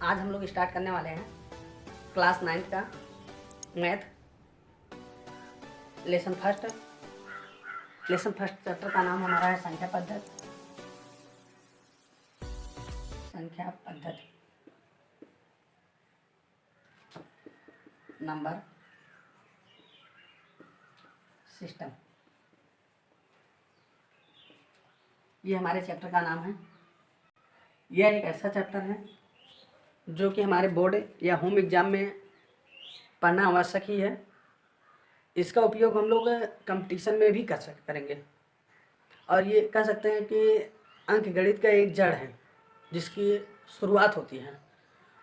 आज हम लोग स्टार्ट करने वाले हैं क्लास 9th का मैथ लेसन फर्स्ट चैप्टर का नाम हमारा है संख्या पद्धति नंबर सिस्टम। ये हमारे चैप्टर का नाम है। यह एक ऐसा चैप्टर है जो कि हमारे बोर्ड या होम एग्ज़ाम में पढ़ना आवश्यक ही है। इसका उपयोग हम लोग कंपटीशन में भी करेंगे और ये कह सकते हैं कि अंक गणित का एक जड़ है जिसकी शुरुआत होती है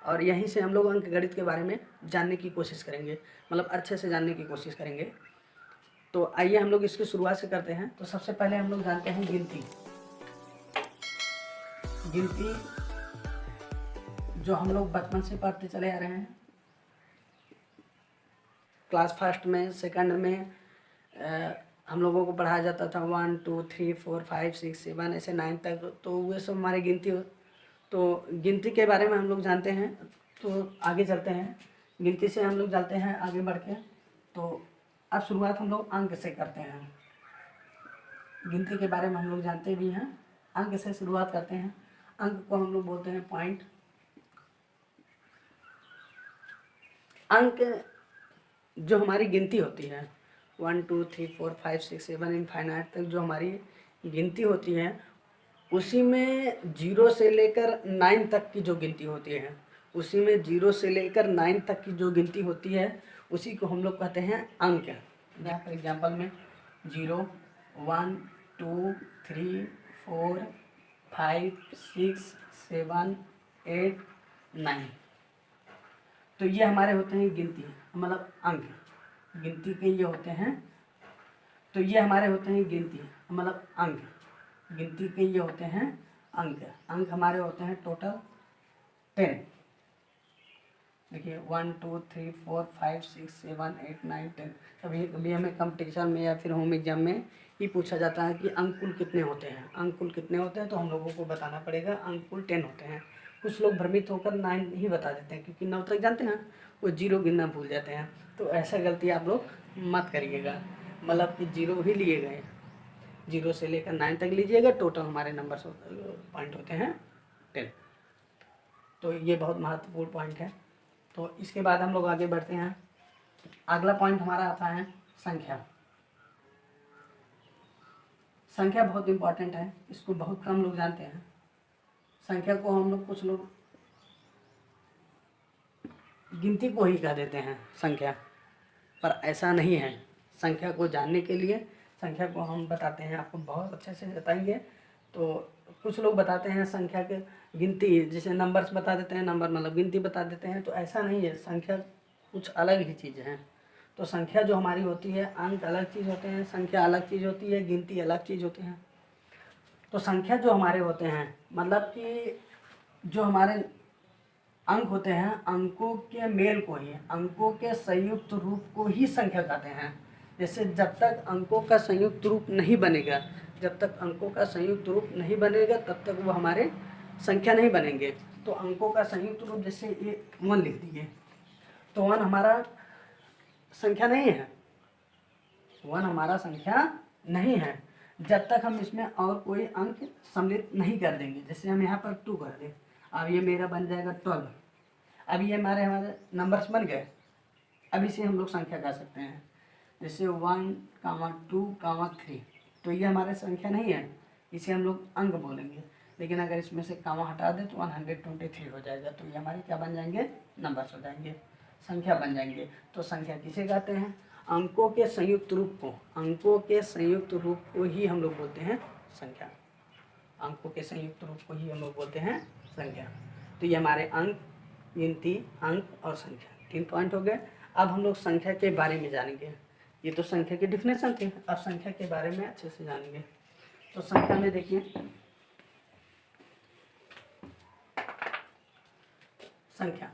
और यहीं से हम लोग अंक गणित के बारे में जानने की कोशिश करेंगे, मतलब अच्छे से जानने की कोशिश करेंगे। तो आइए हम लोग इसकी शुरुआत से करते हैं। तो सबसे पहले हम लोग जानते हैं गिनती जो हम लोग बचपन से पढ़ते चले आ रहे हैं। क्लास फर्स्ट में, सेकंड में हम लोगों को पढ़ाया जाता था 1 2 3 4 5 6 7 ऐसे 9 तक। तो वो सब हमारे गिनती के बारे में हम लोग जानते हैं। तो आगे चलते हैं, गिनती से हम लोग जानते हैं आगे बढ़ के। तो अब शुरुआत हम लोग अंक से करते हैं। गिनती के बारे में हम लोग जानते भी हैं, अंक से शुरुआत करते हैं। अंक को हम लोग बोलते हैं पॉइंट। अंक जो हमारी गिनती होती है 1 2 3 4 5 6 7 इनफाइनाइट तक जो हमारी गिनती होती है, उसी में 0 से लेकर 9 तक की जो गिनती होती है, उसी में 0 से लेकर 9 तक की जो गिनती होती है उसी को हम लोग कहते हैं अंक। यहाँ पर एग्जाम्पल में 0 1 2 3 4 5 6 7 8 9। तो ये हमारे होते हैं गिनती, मतलब अंक। गिनती के ये होते हैं, तो ये हमारे होते हैं गिनती, मतलब अंक। गिनती के ये होते हैं अंक। अंक हमारे होते हैं टोटल 10। देखिए 1 2 3 4 5 6 7 8 9 10। कभी हमें कंपटीशन में या फिर होम एग्जाम में ही पूछा जाता है कि अंक कुल कितने होते हैं। अंक कुल कितने होते हैं तो हम लोगों को बताना पड़ेगा अंक कुल 10 होते हैं। कुछ लोग भ्रमित होकर 9 ही बता देते हैं क्योंकि 9 तक जानते हैं, वो 0 गिनना भूल जाते हैं। तो ऐसा गलती आप लोग मत करिएगा, मतलब कि 0 ही लिए गए, 0 से लेकर 9 तक लीजिएगा। टोटल हमारे नंबर पॉइंट होते हैं 10। तो ये बहुत महत्वपूर्ण पॉइंट है। तो इसके बाद हम लोग आगे बढ़ते हैं। अगला पॉइंट हमारा आता है संख्या। संख्या बहुत इम्पॉर्टेंट है, इसको बहुत कम लोग जानते हैं। संख्या को हम लोग, कुछ लोग गिनती को ही कह देते हैं संख्या, पर ऐसा नहीं है। संख्या को जानने के लिए संख्या को हम बताते हैं, आपको बहुत अच्छे से बताएंगे। तो कुछ लोग बताते हैं संख्या के गिनती, जैसे नंबर्स बता देते हैं, नंबर मतलब गिनती बता देते हैं। तो ऐसा नहीं है, संख्या कुछ अलग ही चीज़ है। तो संख्या जो हमारी होती है, अंक अलग चीज़ होते हैं, संख्या अलग चीज़ होती है, गिनती अलग चीज़ होती है। तो संख्या जो हमारे होते हैं, मतलब कि जो हमारे अंक होते हैं, अंकों के मेल को ही, अंकों के संयुक्त रूप को ही संख्या कहते हैं। जैसे जब तक अंकों का संयुक्त रूप नहीं बनेगा, तब तक वो हमारे संख्या नहीं बनेंगे। तो अंकों का संयुक्त रूप, जैसे ये 1 लिख दिए, तो 1 हमारा संख्या नहीं है, 1 हमारा संख्या नहीं है जब तक हम इसमें और कोई अंक सम्मिलित नहीं कर देंगे। जैसे हम यहाँ पर 2 कर दें, अब ये मेरा बन जाएगा 12। अब ये हमारे नंबर्स बन गए। अब इसे हम लोग संख्या कह सकते हैं। जैसे 1 2 3, तो ये हमारे संख्या नहीं है, इसे हम लोग अंक बोलेंगे। लेकिन अगर इसमें से कामा हटा दें तो 123 हो जाएगा। तो ये हमारे क्या बन जाएंगे, नंबर्स हो जाएंगे, संख्या बन जाएंगे। तो संख्या किसे कहते हैं, अंकों के संयुक्त रूप को, अंकों के संयुक्त रूप को ही हम लोग बोलते हैं संख्या। अंकों के संयुक्त रूप को ही हम लोग बोलते हैं संख्या। तो ये हमारे अंक, गिनती, अंक और संख्या 3 पॉइंट हो गए। अब हम लोग संख्या के बारे में जानेंगे। ये तो संख्या की डिफिनेशन थी, अब संख्या के बारे में अच्छे से जानेंगे। तो संख्या में देखिए, संख्या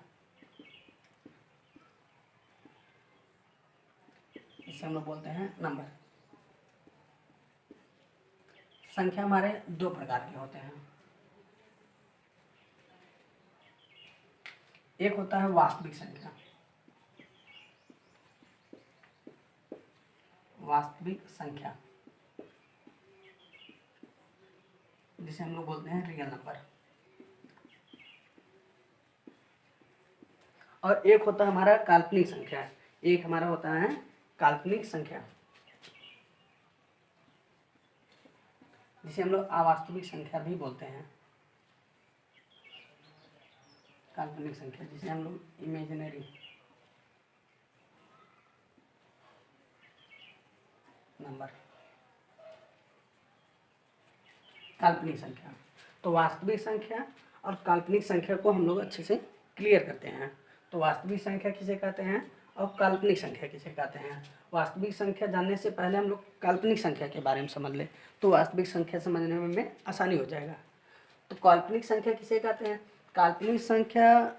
इसे हम लोग बोलते हैं नंबर। संख्या हमारे 2 प्रकार के होते हैं। एक होता है वास्तविक संख्या, वास्तविक संख्या जिसे हम लोग बोलते हैं रियल नंबर, और एक होता है हमारा काल्पनिक संख्या, एक हमारा होता है काल्पनिक संख्या जिसे हम लोग अवास्तविक संख्या भी बोलते हैं, काल्पनिक संख्या जिसे हम लोग इमेजिनरी नंबर, काल्पनिक संख्या। तो वास्तविक संख्या और काल्पनिक संख्या को हम लोग अच्छे से क्लियर करते हैं। तो वास्तविक संख्या किसे कहते हैं और काल्पनिक संख्या किसे कहते हैं। वास्तविक संख्या जानने से पहले हम लोग काल्पनिक संख्या के बारे में समझ लें तो वास्तविक संख्या समझने में आसानी हो जाएगा। तो काल्पनिक संख्या किसे कहते हैं। काल्पनिक संख्या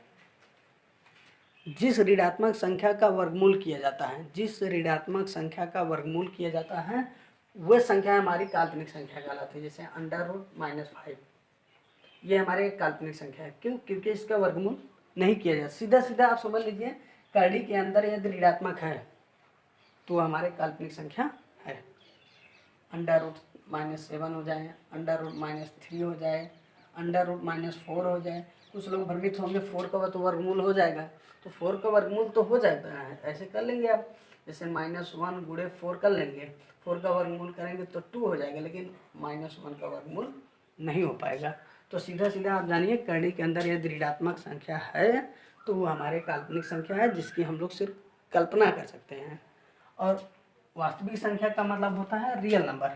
जिस ऋणात्मक संख्या का वर्गमूल किया जाता है, जिस ऋणात्मक संख्या का वर्गमूल किया जाता है वह संख्या हमारी काल्पनिक संख्या कहलाती है। जैसे √-5 ये हमारे काल्पनिक संख्या है। क्यों? क्योंकि इसका वर्गमूल नहीं किया जाता। सीधा सीधा आप समझ लीजिए कड़ी के अंदर यदि ऋणात्मक है तो हमारे काल्पनिक संख्या है। √-7 हो जाए, √-3 हो जाए, √-4 हो जाए। कुछ लोग भ्रमित होंगे 4 का तो वर्गमूल हो जाएगा, तो 4 का वर्गमूल तो हो जाता है, ऐसे कर लेंगे आप। जैसे -1 गुणे 4 कर लेंगे, 4 का वर्गमूल करेंगे तो 2 हो जाएगा, लेकिन -1 का वर्गमूल नहीं हो पाएगा। तो सीधा सीधा आप जानिए कड़ी के अंदर यदि ऋणात्मक संख्या है तो वो हमारे काल्पनिक संख्या है जिसकी हम लोग सिर्फ कल्पना कर सकते हैं। और वास्तविक संख्या का मतलब होता है रियल नंबर।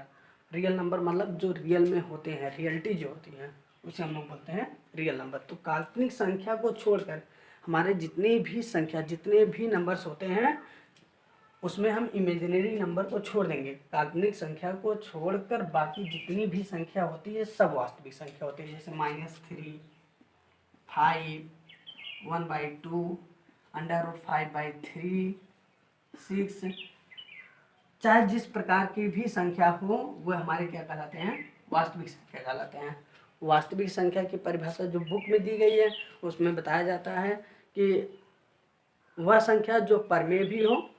रियल नंबर मतलब जो रियल में होते हैं, रियलिटी जो होती है उसे हम लोग बोलते हैं रियल नंबर। तो काल्पनिक संख्या को छोड़कर हमारे जितने भी संख्या, जितने भी नंबर्स होते हैं उसमें हम इमेजिनरी नंबर को छोड़ देंगे। काल्पनिक संख्या को छोड़कर बाकी जितनी भी संख्या होती है सब वास्तविक संख्या होती है। जैसे -3, 5, 1/2, √5/3, 6, चाहे जिस प्रकार की भी संख्या हो वह हमारे क्या कहलाते हैं, वास्तविक संख्या कहलाते हैं। वास्तविक संख्या की परिभाषा जो बुक में दी गई है उसमें बताया जाता है कि वह संख्या जो परमेय भी हो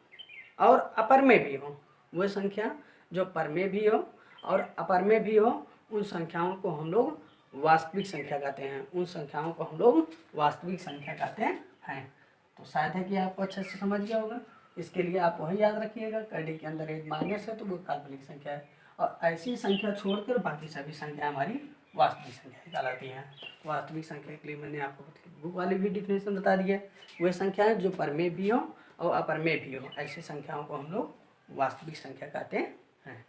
और अपरमेय भी हो, वह संख्या जो परमेय भी हो और अपरमेय भी हो, उन संख्याओं को हम लोग वास्तविक संख्या कहते हैं। उन संख्याओं को हम लोग वास्तविक संख्या कहते हैं। तो शायद है कि आपको अच्छे से समझ गया होगा। इसके लिए आप वही याद रखिएगा कड़ी के अंदर एक माइनस है तो वो काल्पनिक संख्या है, और ऐसी संख्या छोड़कर बाकी सभी संख्या हमारी वास्तविक संख्या कहलाती हैं। वास्तविक संख्या के लिए मैंने आपको बुक वाली भी डिफिनेशन बता दी है। वह संख्या है जो परमेय भी हो और अपरमेय भी हो, ऐसी संख्याओं को हम लोग वास्तविक संख्या कहते हैं।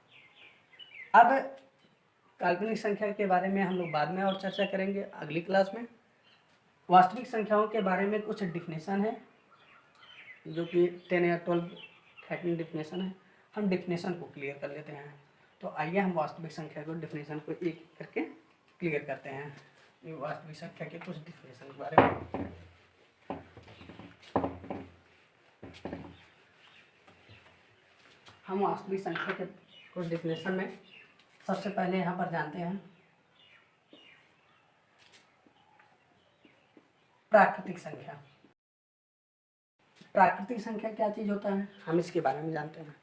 अब काल्पनिक संख्या के बारे में हम लोग बाद में और चर्चा करेंगे अगली क्लास में। वास्तविक संख्याओं के बारे में कुछ डिफिनेशन है जो कि 10 या 12 13 डिफिनेशन है। हम डिफिनेशन को क्लियर कर लेते हैं। तो आइए हम वास्तविक संख्या को डिफिनेशन को एक करके क्लियर करते हैं। ये वास्तविक संख्या के कुछ डिफिनेशन के बारे में। हम वास्तविक संख्या के कुछ डिफिनेशन में सबसे पहले यहाँ पर जानते हैं प्राकृतिक संख्या। प्राकृतिक संख्या क्या चीज़ होता है हम इसके बारे में जानते हैं।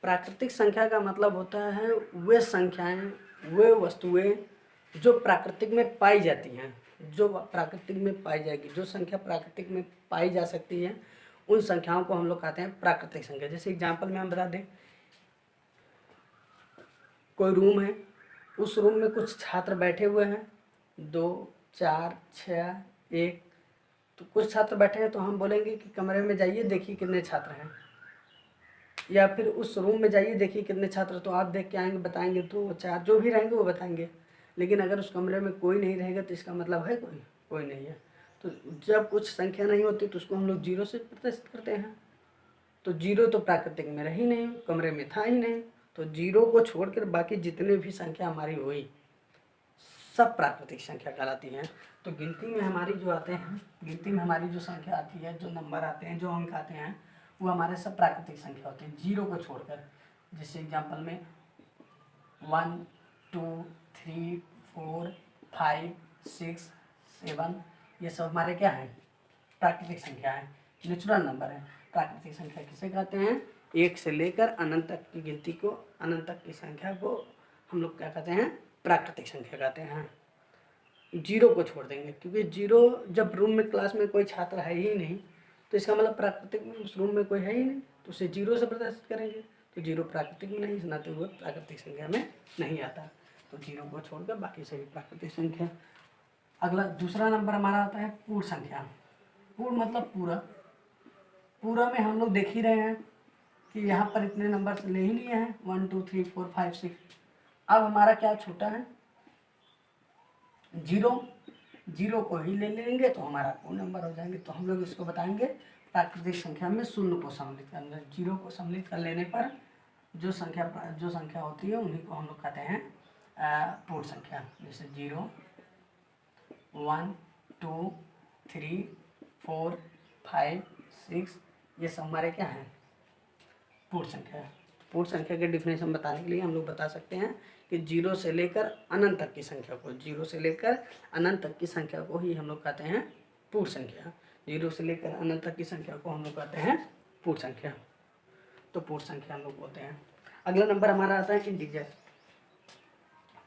प्राकृतिक संख्या का मतलब होता है वे संख्याएं, वे वस्तुएं जो प्राकृतिक में पाई जाती हैं, जो प्राकृतिक में पाई जाएगी, जो संख्या प्राकृतिक में पाई जा सकती है उन संख्याओं को हम लोग कहते हैं प्राकृतिक संख्या। जैसे एग्जाम्पल में हम बता दें, कोई रूम है, उस रूम में कुछ छात्र बैठे हुए हैं 2, 4, 6, 1। तो कुछ छात्र बैठे हैं तो हम बोलेंगे कि कमरे में जाइए देखिए कितने छात्र हैं, या फिर उस रूम में जाइए देखिए कितने छात्र। तो आप देख के आएंगे, बताएंगे 2, 4 जो भी रहेंगे वो बताएंगे। लेकिन अगर उस कमरे में कोई नहीं रहेगा तो इसका मतलब है कोई नहीं है। तो जब कुछ संख्या नहीं होती तो उसको हम लोग 0 से प्रदर्शित करते हैं। तो 0 तो प्राकृतिक में रही नहीं, कमरे में था ही नहीं। तो 0 को छोड़कर बाकी जितने भी संख्या हमारी हुई सब प्राकृतिक संख्या कहलाती हैं। तो गिनती में हमारी जो आते हैं, गिनती में हमारी जो संख्या आती है, जो नंबर आते हैं, जो अंक आते हैं, वो हमारे सब प्राकृतिक संख्या होते हैं 0 को छोड़कर। जैसे एग्जांपल में 1, 2, 3, 4, 5, 6, 7 ये सब हमारे क्या हैं प्राकृतिक संख्या है, नेचुरल नंबर है। प्राकृतिक संख्या किसे कहते हैं? एक से लेकर अनंत तक की गिनती को, अनंत तक की संख्या को हम लोग क्या कहते हैं? प्राकृतिक संख्या कहते हैं। जीरो को छोड़ देंगे, क्योंकि जीरो जब रूम में क्लास में कोई छात्र है ही नहीं, तो इसका मतलब प्राकृतिक में उस रूम में कोई है ही नहीं, तो उसे जीरो से प्रदर्शित करेंगे। तो जीरो प्राकृतिक में नहीं सुनाते हुए प्राकृतिक संख्या में नहीं आता, तो जीरो को छोड़कर बाकी सभी प्राकृतिक संख्या। अगला दूसरा नंबर हमारा आता है पूर्ण संख्या। पूर्ण मतलब पूरा। पूरा में हम लोग देख ही रहे हैं कि यहाँ पर इतने नंबर ले ही लिए हैं, 1 2 3 4 5 6। अब हमारा क्या छोटा है? जीरो। जीरो को ही ले लेंगे तो हमारा पूर्ण नंबर हो जाएंगे। तो हम लोग इसको बताएंगे प्राकृतिक संख्या में शून्य को सम्मिलित करना। जीरो को सम्मिलित कर लेने पर जो संख्या होती है उन्हीं को हम लोग कहते हैं पूर्ण संख्या। जैसे 0 1 2 3 4 5 6, ये सब हमारे क्या हैं? पूर्ण संख्या है। पूर्ण संख्या के डिफिनेशन बताने के लिए हम लोग बता सकते हैं कि जीरो से लेकर अनंत तक की संख्या को, जीरो से लेकर अनंत तक की संख्या को ही हम लोग कहते हैं पूर्ण संख्या। जीरो से लेकर अनंत तक की संख्या को हम लोग कहते हैं पूर्ण संख्या। तो पूर्ण संख्या हम लोग बोलते हैं। अगला नंबर हमारा आता है इंटीजर,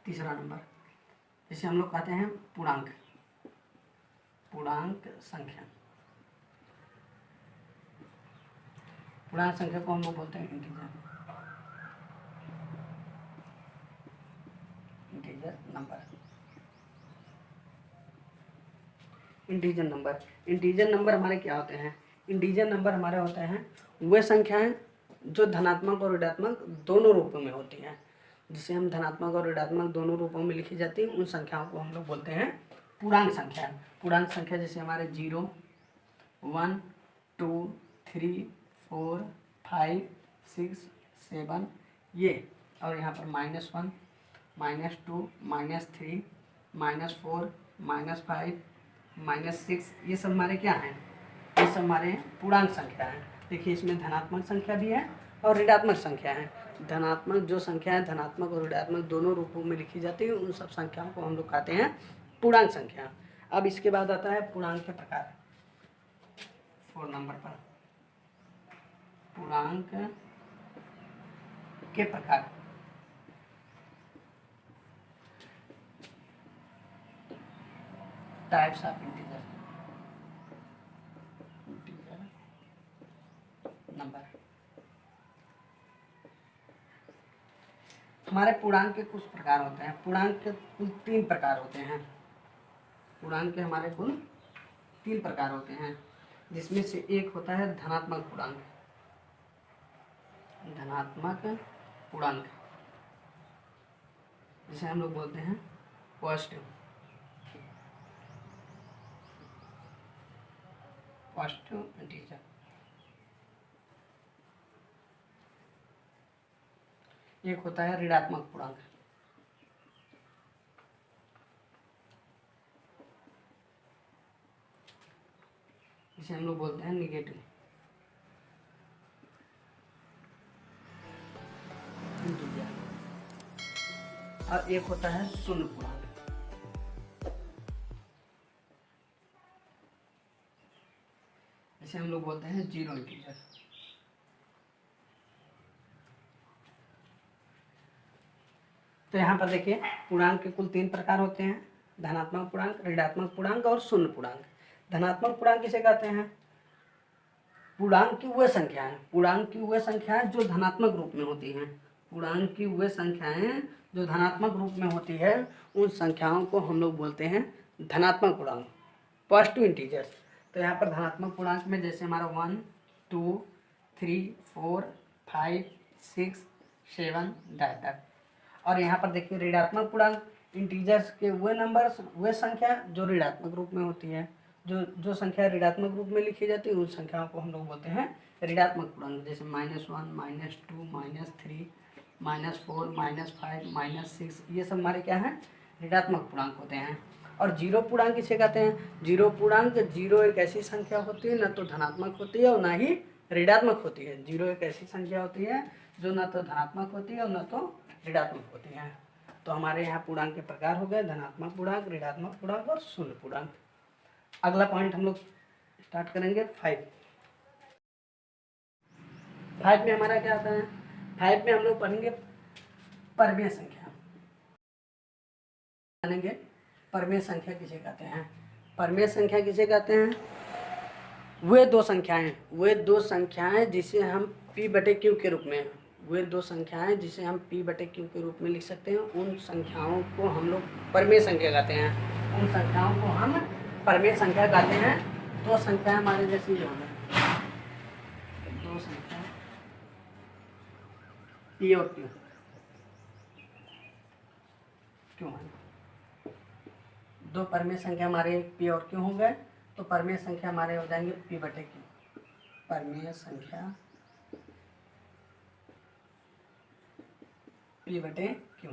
तीसरा नंबर, जिसे हम लोग कहते हैं पूर्णांक। पूर्णांक संख्या, पूर्णांक संख्या को हम लोग बोलते हैं integer. Integer number, integer number. Integer number हमारे क्या होते हैं? इंटीजर नंबर हमारे होते हैं वे संख्याएं जो धनात्मक और ऋणात्मक दोनों रूपों में होती हैं। जिसे हम धनात्मक और ऋणात्मक दोनों रूपों में लिखी जाती है, उन संख्याओं को हम लोग बोलते हैं पूर्णांक संख्या। पूर्णांक संख्या जैसे हमारे 0 1 2 3 4 5 6 7 ये, और यहाँ पर -1 -2 -3 -4 -5 -6, ये सब हमारे क्या हैं? ये सब हमारे पूर्णांक संख्या हैं। देखिए इसमें धनात्मक संख्या भी है और ऋणात्मक संख्या है। धनात्मक जो संख्या है, धनात्मक और ऋणात्मक दोनों रूपों में लिखी जाती है, उन सब संख्याओं को हम लोग कहते हैं पूर्णांक संख्या। अब इसके बाद आता है पूर्णांक के प्रकार। 4 नंबर पर पूर्णांक के प्रकार। Types of integer, integer number. हमारे पूर्णांक के कुछ प्रकार होते हैं। पूर्णांक के कुल 3 प्रकार होते हैं। पूर्णांक के हमारे कुल 3 प्रकार होते हैं, जिसमें से एक होता है धनात्मक पूर्णांक। धनात्मक पूर्णांक जिसे हम लोग बोलते हैं पॉजिटिव, पॉजिटिव इंटीजर। एक होता है ऋणात्मक पूर्णांक, जिसे हम लोग बोलते हैं निगेटिव इंटीजर। और एक होता है शून्य पूर्णांक, जिसे हम लोग बोलते हैं जीरो इंटीजर। तो यहाँ पर देखिए पूर्णांक के कुल 3 प्रकार होते हैं, धनात्मक पूर्णांक, ऋणात्मक पूर्णांक और शून्य पूर्णांक। धनात्मक पूर्णांक किसे कहते हैं? पूर्णांक की वह संख्याएं, पूर्णांक की वह संख्याएं जो धनात्मक रूप में होती हैं। पूर्णांक की वह संख्याएं जो धनात्मक रूप में होती है, उन संख्याओं को हम लोग बोलते हैं धनात्मक पूर्णांक, पॉजिटिव इंटीजर्स। तो यहाँ पर धनात्मक पूर्णांक में जैसे हमारा 1 2 3 4 5 6 7 तक। और यहाँ पर देखिए ऋणात्मक पूर्णांक, इंटीजर्स के वे नंबर्स, वे संख्या जो ऋणात्मक रूप में होती है, जो संख्या ऋणात्मक रूप में लिखी जाती है, उन संख्याओं को हम लोग बोलते हैं ऋणात्मक पूर्णांक। जैसे -1 -2 -3 -4 -5 -6, ये सब हमारे क्या हैं? ऋणात्मक पूर्णांक होते हैं। और जीरो पूर्णांक किसे कहते हैं? जीरो पूर्णांक, जीरो एक ऐसी संख्या होती है न तो धनात्मक होती है और ना ही ऋणात्मक होती है। जीरो एक ऐसी संख्या होती है जो न तो धनात्मक होती है और न तो ऋणात्मक होती हैं। तो हमारे यहाँ पूर्णांक के प्रकार हो गए धनात्मक पूर्णांक, ऋणात्मक पूर्णांक और शून्य पूर्णांक। अगला पॉइंट हम लोग स्टार्ट करेंगे 5। 5 में हमारा क्या आता है? 5 में हम लोग पढ़ेंगे परमेय संख्या। जानेंगे परमेय संख्या किसे कहते हैं। परमेय संख्या किसे कहते हैं? वे दो संख्याएं जिसे हम p बटे क्यू के रूप में, वे दो संख्याएं जिसे हम p बटे क्यू के रूप में लिख सकते हैं, उन संख्याओं को हम लोग परमेय संख्या कहते हैं। उन संख्याओं को हम परमेय संख्या कहते हैं। दो संख्याएं हमारे जैसी जो है, दो संख्या p और q क्यों है? दो परमेय संख्या हमारे p और q हो गए, तो परमेय संख्या हमारे हो जाएंगे p बटे q। परमेय संख्या p बटे q।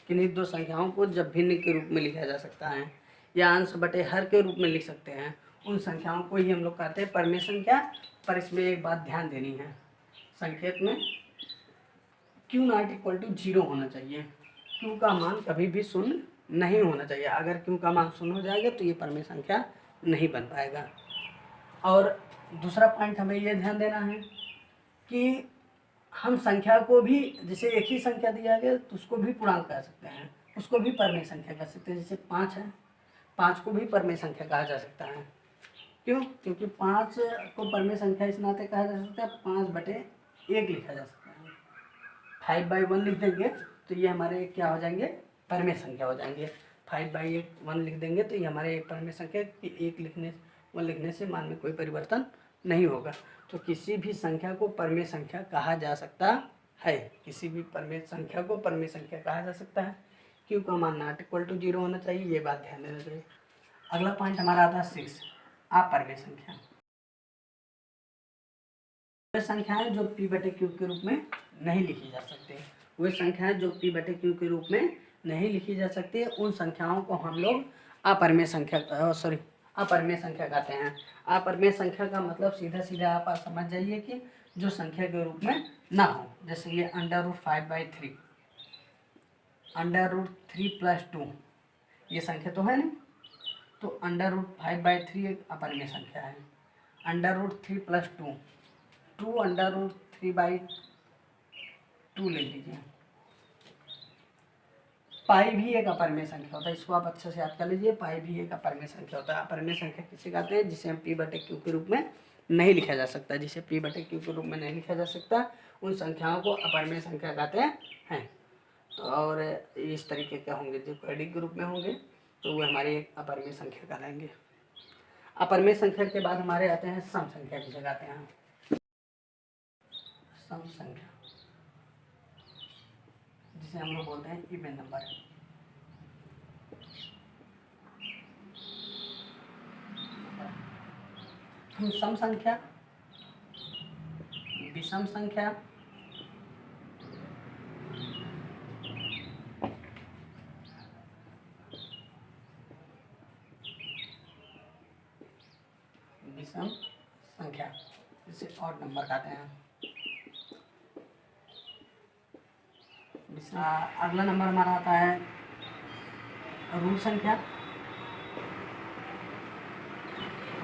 किन्हीं दो संख्याओं को जब भिन्न के रूप में लिखा जा सकता है या अंश बटे हर के रूप में लिख सकते हैं, उन संख्याओं को ही हम लोग कहते हैं परमेय संख्या। पर इसमें एक बात ध्यान देनी है, संकेत में q नॉट इक्वल टू 0 होना चाहिए। q का मान कभी भी शून्य नहीं होना चाहिए। अगर q का मान शून्य हो जाएगा तो ये परमेय संख्या नहीं बन पाएगा। और दूसरा पॉइंट हमें ये ध्यान देना है कि हम संख्या को भी, जैसे एक ही संख्या दिया गया तो उसको भी पूर्णांक कह सकते हैं, उसको भी परमेय संख्या कह सकते हैं। जैसे 5 है, 5 को भी परमेय संख्या कहा जा सकता है। क्यों? क्योंकि 5 को परमेय संख्या इस नाते कहा जा सकता है, 5 बटे 1 लिखा जा सकता है। 5/1 लिख देंगे तो ये हमारे क्या हो जाएंगे? परमेय संख्या हो जाएंगे। 5/1 लिख देंगे तो ये हमारे एक परमेय संख्या कि 1 लिखने से मान में कोई परिवर्तन नहीं होगा। तो किसी भी संख्या को परमेय संख्या कहा जा सकता है। किसी भी परमेय संख्या को परमेय संख्या कहा जा सकता है। क्यू का मान नॉट इक्वल टू 0 होना चाहिए, ये बात ध्यान देना चाहिए। अगला पॉइंट हमारा आता है 6, अपरमेय संख्या। वे संख्याएं जो p बटे q के रूप में नहीं लिखी जा सकती, वे संख्याएं जो p बटे q के रूप में नहीं लिखी जा सकती, उन संख्याओं को हम लोग अपरमेय संख्या कहते हैं। अपरमेय संख्या का मतलब सीधा सीधा आप समझ जाइए कि जो संख्या के रूप में ना हो। जैसे ये √5/3, √3 + 2 ये संख्या तो है नहीं, तो √5/3 एक अपरमेय संख्या है। √3 + 2 2√3/2 ले लीजिए। पाई भी एक अपरमेय संख्या होता है, इसको आप अच्छे से याद कर लीजिए। पाई भी एक अपरमेय संख्या होता है। अपरमेय संख्या किसे कहते हैं? जिसे हम p बटे q के रूप में नहीं लिखा जा सकता। जिसे p बटे q के रूप में नहीं लिखा जा सकता, उन संख्याओं को अपरमेय संख्या कहते हैं। तो और इस तरीके के होंगे जो कड़ी के रूप में होंगे तो वो हमारी एक अपरमेय संख्या कहलाएंगे। अपरमेय संख्या के बाद हमारे आते हैं सम संख्या जिसे कहते हैं। सम संख्या जिसे हम लोग बोलते हैं इवन नंबर। हम सम संख्या, विषम संख्या, विषम संख्या जिसे ऑड नंबर कहते हैं। अगला नंबर हमारा आता है ऋण संख्या।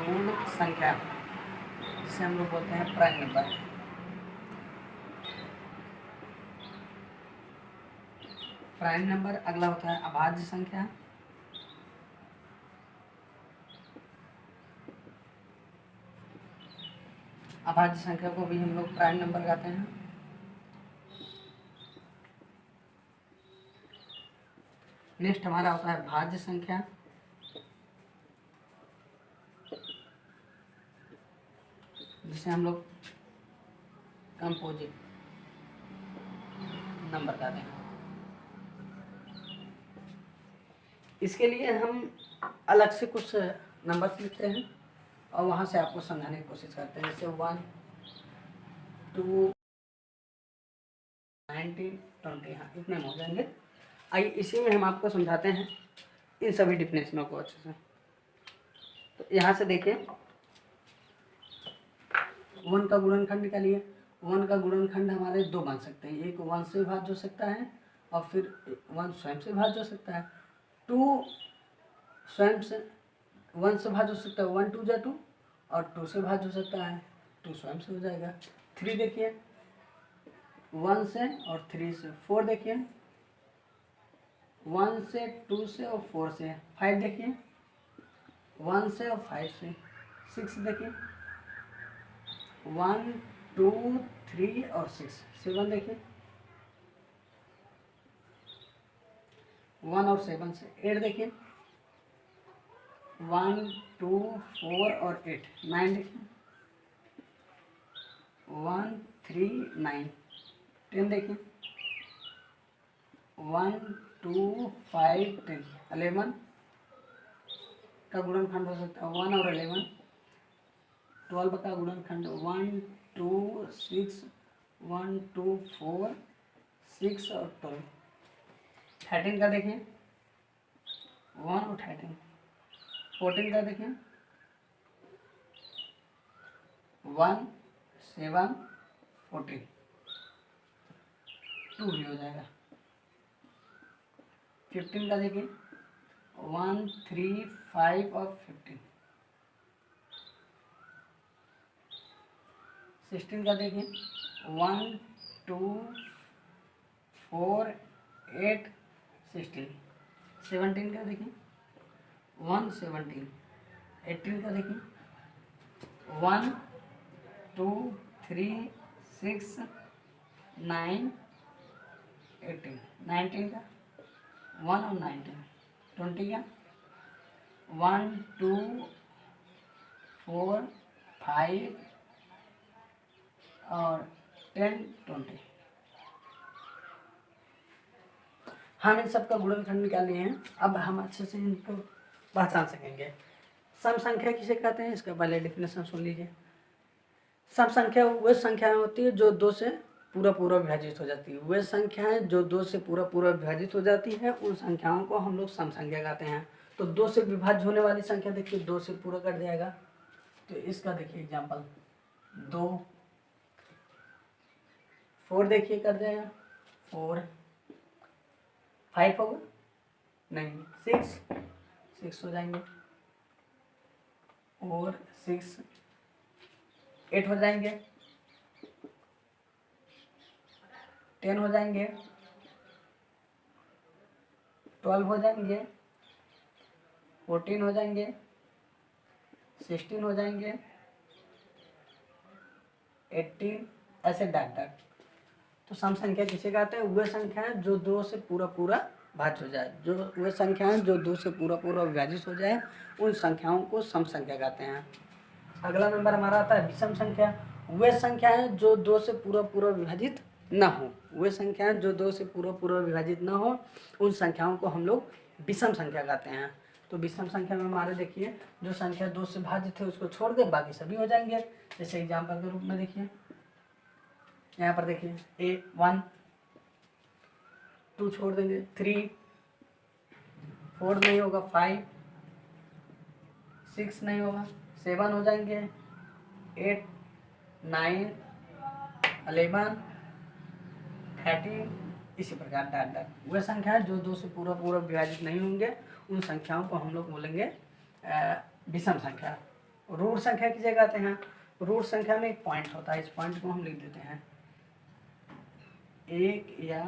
ऋण संख्या जिसे हम लोग बोलते हैं प्राइम नंबर। Prime number. अगला होता है अभाज्य संख्या। अभाज्य संख्या को भी हम लोग प्राइम नंबर कहते हैं। नेक्स्ट हमारा होता है भाज्य संख्या। जिसे हम लोग कंपोजिट नंबर कहते हैं। इसके लिए हम अलग से कुछ नंबर लिखते हैं और वहाँ से आपको समझाने की कोशिश करते हैं। जैसे 1, 2, 19, 20, हाँ इतने में हो जाएंगे। आइए इसी में हम आपको समझाते हैं इन सभी डिफिनेशनों को अच्छे से। तो यहाँ से देखिए 1 का गुणनखंड निकालिए। 1 का गुणनखंड हमारे 2 बन सकते हैं, एक 1 से भाज्य हो सकता है और फिर 1 स्वयं से भाज्य हो सकता है। 2 स्वयं से 1 से भाज्य हो सकता है, 1 2 जा 2 और 2 से भाज्य हो सकता है, 2 स्वयं से हो जाएगा। 3 देखिए 1 से और 3 से। 4 देखिए 1 से, 2 से और 4 से। 5 देखिए 1 से और 5 से। 6 देखिए 1, 2, 3 और 6। 7 देखिए 1 और 7 से। 8 देखिए 1, 2, 4 और 8। 9 देखिए 1, 3, 9। 10 देखिए 1, 2, 5, 10। 11 का गुणनखंड हो सकता है 1 और 11। 12 का गुणनखंड 1, 2, 6, 1, 2, 4, 6 और 12। 13 का देखें 1 और 13। 14 का देखें 1, 7, 14। 2 भी हो जाएगा। 15 का देखिए 1, 3, 5 और 15। 16 का देखिए 1, 2, 4, 8, 16। 17 का देखिए 1, 17। 18 का देखिए 1, 2, 3, 6, 9, 18। 19 का 1 और 19। 20 का 1, 2, 4, 5 और 10, 20। हम इन सब का गुणनखंड निकाल लिए हैं। अब हम अच्छे से इनको पहचान सकेंगे। सम संख्या किसे कहते हैं, इसका पहले डेफिनेशन सुन लीजिए। सम संख्या वह संख्याएं होती है जो 2 से पूरा पूरा विभाजित हो जाती है। वे संख्याएं जो 2 से पूरा पूरा विभाजित हो जाती है उन संख्याओं को हम लोग सम संख्या कहते हैं। तो 2 से विभाज्य होने वाली संख्या देखिए 2 से पूरा कर जाएगा। तो इसका देखिए एग्जाम्पल 2। 4 देखिए कर जाएगा 4। 5 होगा नहीं 6 हो जाएंगे और 6। 8 हो जाएंगे 10 हो जाएंगे 12 हो जाएंगे 14 हो जाएंगे 16 हो जाएंगे 18। ऐसे डाक डाक। तो सम संख्या किसे कहते हैं, वह संख्याएं जो 2 से पूरा पूरा भाज्य हो जाए। जो वह संख्याएं जो 2 से पूरा पूरा विभाजित हो जाए उन संख्याओं को सम संख्या कहते हैं। अगला नंबर हमारा आता है विषम संख्या। वह संख्याएं जो 2 से पूरा पूरा विभाजित न हो। वे संख्याएं जो 2 से पूरा पूरा विभाजित न हो उन संख्याओं को हम लोग विषम संख्या कहते हैं। तो विषम संख्या में हमारे देखिए जो संख्या 2 से भाज्य थे उसको छोड़ दे बाकी सभी हो जाएंगे। जैसे एग्जाम्पल के रूप में देखिए यहाँ पर देखिए 1, 2 छोड़ देंगे 3, 4 नहीं होगा 5, 6 नहीं होगा 7 हो जाएंगे 8, 9, 11, 13। इसी प्रकार डाट डाट। वह संख्या जो 2 से पूरा पूरा विभाजित नहीं होंगे उन संख्याओं को हम लोग बोलेंगे विषम संख्या। रूट संख्या किसे कहते हैं, रूट संख्या में एक पॉइंट होता है। इस पॉइंट को हम लिख देते हैं 1 या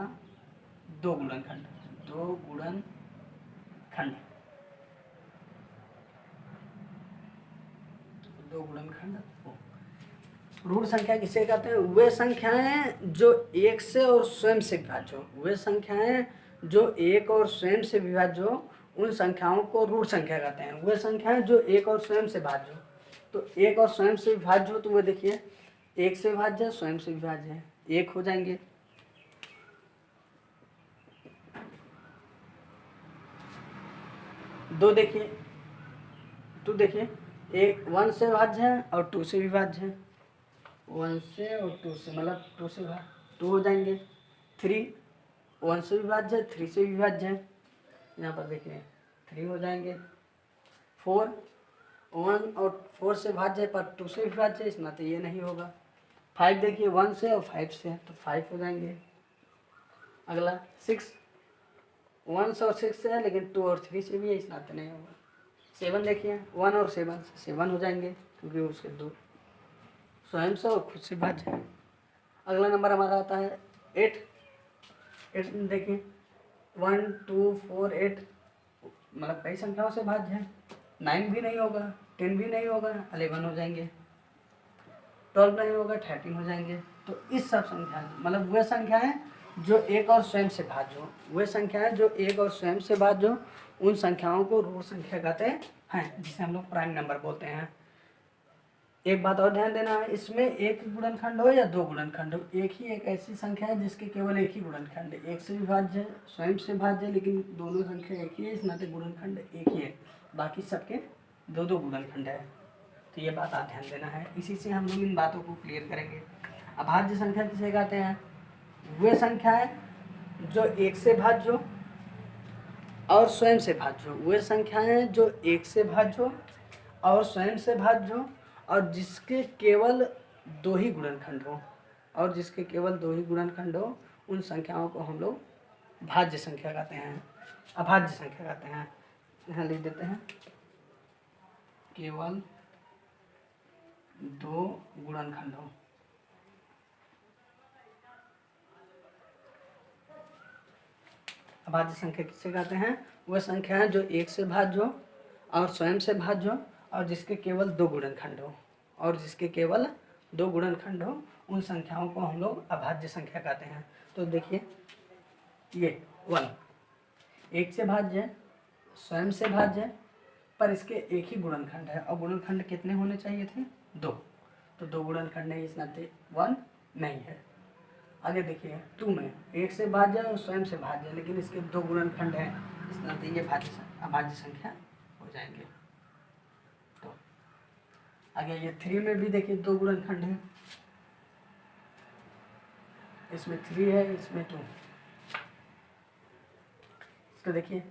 2 गुणनखंड। 2 गुणनखंड 2 गुणनखंड। रूट संख्या किसे कहते हैं, वे संख्याएं जो 1 से और स्वयं से विभाज्य हो। वे संख्याएं जो 1 और स्वयं से विभाज्य हो उन संख्याओं को रूट संख्या कहते हैं। वे संख्याएं जो 1 और स्वयं से भाज्य हो। तो 1 और स्वयं से विभाज्य हो तो वो देखिए 1 से विभाज्य है स्वयं से विभाज्य है 1 हो जाएंगे। 2 देखिए 2 देखिए 1 से विभाज्य है और 2 से विभाज्य है। 1 से और 2 से मतलब 2 से 2 हो जाएंगे। 3 1 से विभाज्य है 3 से विभाज्य है। यहाँ पर देखिए 3 हो जाएंगे। 4 1 और 4 से भाज्य है पर 2 से विभाज्य है, इस नाते ये नहीं होगा। 5 देखिए 1 से और 5 से है तो 5 हो जाएंगे। अगला 6 1 से और 6 से है लेकिन 2 और 3 से भी है, इस नाते नहीं होगा। 7 देखिए 1 और 7 से 7 हो जाएंगे क्योंकि उसके दो स्वयं से और खुद से भाज्य है। अगला नंबर हमारा आता है 8। 8 में देखिए 1 2 4 8 मतलब कई संख्याओं से भाज्य है। 9 भी नहीं होगा, 10 भी नहीं होगा, 11 हो जाएंगे, 12 नहीं होगा, 13 हो जाएंगे। तो इस सब संख्या मतलब वह संख्या है जो एक और स्वयं से भाज्य हो, वह संख्या है जो एक और स्वयं से भाज्य हो, उन संख्याओं को ऋण संख्या कहते हैं, जिसे हम लोग प्राइम नंबर बोलते हैं। एक बात और ध्यान देना है, इसमें एक गुणनखंड हो या दो गुणनखंड हो, एक ही एक ऐसी संख्या है जिसके केवल एक ही गुणनखंड है, एक से भी भाज्य है, स्वयं से भाज्य है, लेकिन दोनों संख्या एक ही है, इस नाते गुणनखंड एक ही है, बाकी सबके दो दो गुणनखंड है। तो ये बात आप ध्यान देना है, इसी से हम लोग इन बातों को क्लियर करेंगे। अभाज्य संख्या किसे कहते हैं? वे संख्या है जो एक से भाज्य हो और स्वयं से भाज्य हो, वे संख्याएं जो एक से भाज्य हो और स्वयं से भाज्य हो और जिसके केवल दो ही गुणनखंड हो, और जिसके केवल दो ही गुणनखंड हो, उन संख्याओं को हम लोग भाज्य संख्या कहते हैं, अभाज्य संख्या कहते हैं। यहाँ लिख देते हैं केवल दो गुणनखंड हो। अभाज्य संख्या किसे कहते हैं? वह संख्या है जो एक से भाज्य हो और स्वयं से भाज्य हो और जिसके केवल दो गुणनखंड हो, और जिसके केवल दो गुणनखंड हो, उन संख्याओं को हम लोग अभाज्य संख्या कहते हैं। तो देखिए ये 1 एक से भाज्य है, स्वयं से भाज्य है, पर इसके एक ही गुणनखंड है, और गुणनखंड कितने होने चाहिए थे? 2। तो दो गुणनखंड है, इस नाते 1 नहीं है। आगे देखिए 2 में एक से भाज्य और स्वयं से भाज्य, लेकिन इसके दो गुणनखंड हैं, इस नाते ये अभाज्य संख्या हो जाएंगे। तो आगे ये 3 में भी देखिए दो गुणनखंड हैं, इसमें 3 है, इसमें 2। इसको देखिए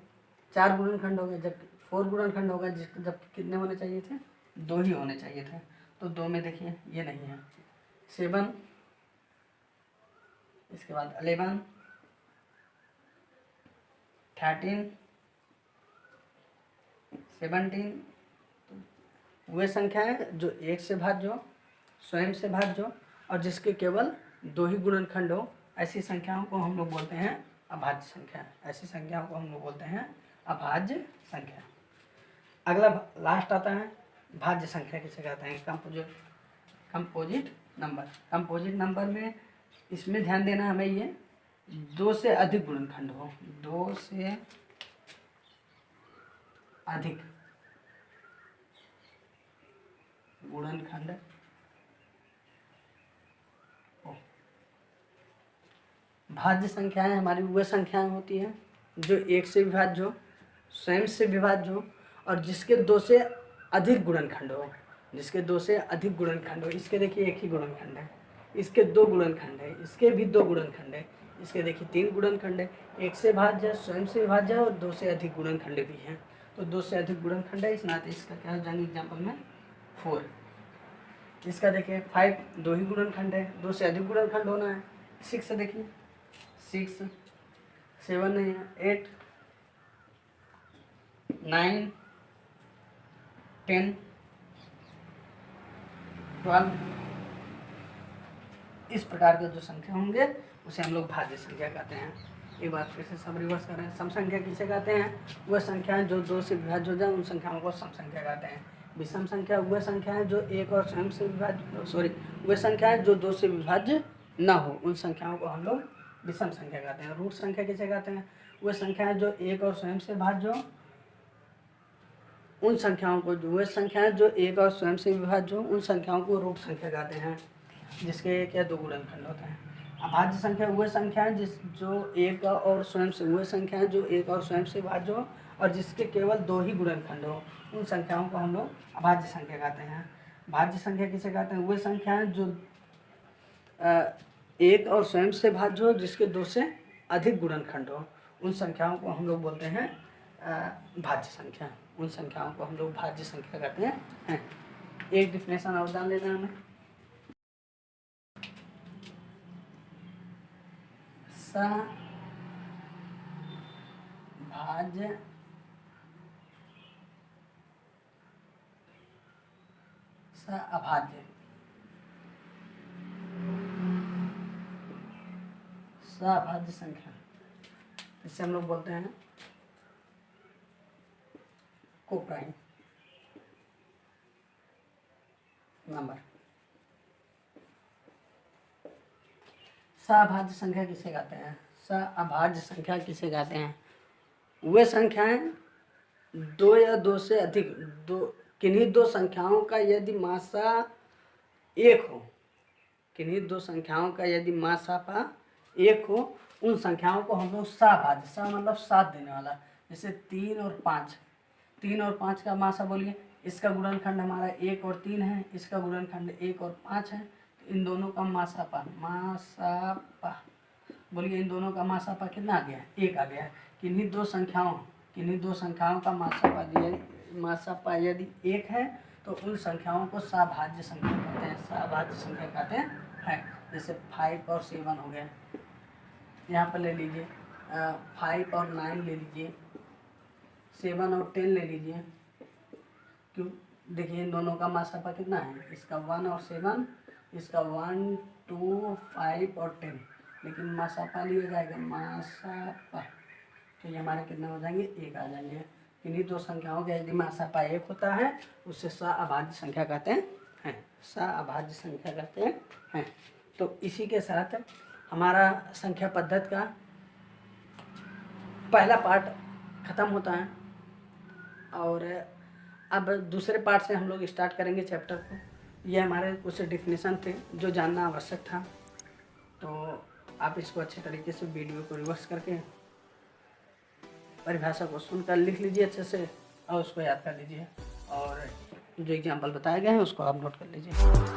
4 गुणनखंड हो गए, जब 4 गुणनखंड होगा, जब कितने होने चाहिए थे? 2 ही होने चाहिए थे। तो 2 में देखिए ये नहीं है। 7, इसके बाद 11, 13, 17 वे संख्या है जो एक से भाज्य हो, स्वयं से भाज्य हो और जिसके केवल दो ही गुणनखंड हो, ऐसी संख्याओं को हम लोग बोलते हैं अभाज्य संख्या। ऐसी संख्याओं को हम लोग बोलते हैं अभाज्य संख्या। अगला लास्ट आता है भाज्य संख्या किसे कहते हैं? Composite number. कंपोजिट नंबर में इसमें ध्यान देना हमें, ये 2 से अधिक गुणनखंड हो, 2 से अधिक गुणनखंड हो। भाज्य संख्याएं हमारी वह संख्याएं होती हैं जो एक से विभाज्य हो, स्वयं से विभाज्य हो और जिसके 2 से अधिक गुणनखंड हो, जिसके 2 से अधिक गुणनखंड हो। इसके देखिए एक ही गुणनखंड है, इसके 2 गुणनखंड है, इसके भी 2 गुणनखंड है, इसके देखिए 3 गुणनखंड है, एक से भाज्य, स्वयं से विभाज्य है और 2 से अधिक गुणनखंड भी हैं। तो 2 से अधिक गुणनखंड है, इस नाते इसका क्या हो जाएंगे एग्जाम्पल में 4। इसका देखिए 5 दो ही गुणनखंड है, 2 से अधिक गुणनखंड होना है। 6 देखिए 6, 7 नहीं है, 8, 9, 10, 12 इस प्रकार के जो संख्या होंगे उसे हम लोग भाज्य संख्या कहते हैं। एक बार फिर से सब रिवर्स करें। सम संख्या किसे कहते हैं? वह संख्याएं जो 2 से विभाज्य हो जाए उन संख्याओं को सम संख्या कहते हैं। विषम संख्या वह संख्या है जो एक और स्वयं से विभाज्य वह संख्या है जो 2 से विभाज्य न हो, उन संख्याओं को हम लोग विषम संख्या कहते हैं। रूट संख्या किसे कहते हैं? वह संख्या है जो एक और स्वयं से भाज्य हो, उन संख्याओं को वह संख्याएं जो एक और स्वयं से विभाज्य हो, उन संख्याओं को रूट संख्या कहते हैं, जिसके एक या दो गुणनखंड होते हैं। अभाज्य संख्या वह संख्या है जो एक और स्वयं से वह संख्या है जो एक और स्वयं से भाज्य हो और जिसके केवल 2 ही गुणनखंड हो, उन संख्याओं को हम लोग अभाज्य संख्या कहते हैं। भाज्य संख्या किसे कहते हैं? वह संख्या है जो एक और स्वयं से भाज्य हो जिसके 2 से अधिक गुणनखंड हो, उन संख्याओं को हम लोग बोलते हैं भाज्य संख्या। उन संख्याओं को हम लोग भाज्य संख्या कहते हैं। एक डिफिनेशन और जान लेना हमें। सअभाज्य, सअभाज्य संख्या, इसे हम लोग बोलते हैं कोप्राइम नंबर। सअभाज्य संख्या किसे कहते हैं? सअभाज्य संख्या किसे कहते हैं? वे संख्याएं दो या दो से अधिक किन्हीं दो संख्याओं का यदि मासा एक हो, किन्हीं दो संख्याओं का यदि मासापा एक हो, उन संख्याओं को हम लोग सअभाज्य, सा मतलब साथ देने वाला, जैसे 3 और 5, 3 और 5 का मासा बोलिए, इसका गुणनखंड हमारा 1 और 3 है, इसका गुणनखंड 1 और 5 है, तो इन दोनों का मासापा बोलिए, इन दोनों का मासापा कितना आ गया है? 1 आ गया है। किन्हीं दो संख्याओं का मासापा यदि 1 है तो उन संख्याओं को सअभाज्य संख्या कहते हैं, सअभाज्य संख्या कहते हैं। जैसे 5 और 7 हो गया, यहाँ पर ले लीजिए 5 और 9 ले लीजिए, 7 और 10 ले लीजिए। क्यों? देखिए इन दोनों का मासापा कितना है? इसका 1 और 7, इसका 1, 2, 5 और 10, लेकिन मासापा लिया जाएगा मासापा, तो ये हमारे कितने हो जाएंगे? 1 आ जाएंगे। किन्हीं दो संख्याओं का यदि मासापा 1 होता है उससे सअभाज्य संख्या कहते हैं, सअभाज्य संख्या कहते हैं। तो इसी के साथ हमारा संख्या पद्धति का पहला पार्ट खत्म होता है, और अब दूसरे पार्ट से हम लोग स्टार्ट करेंगे चैप्टर को। ये हमारे कुछ डेफिनेशन थे जो जानना आवश्यक था, तो आप इसको अच्छे तरीके से वीडियो को रिवर्स करके परिभाषा को सुनकर लिख लीजिए अच्छे से, और उसको याद कर लीजिए, और जो एग्जाम्पल बताए गए हैं उसको आप नोट कर लीजिए।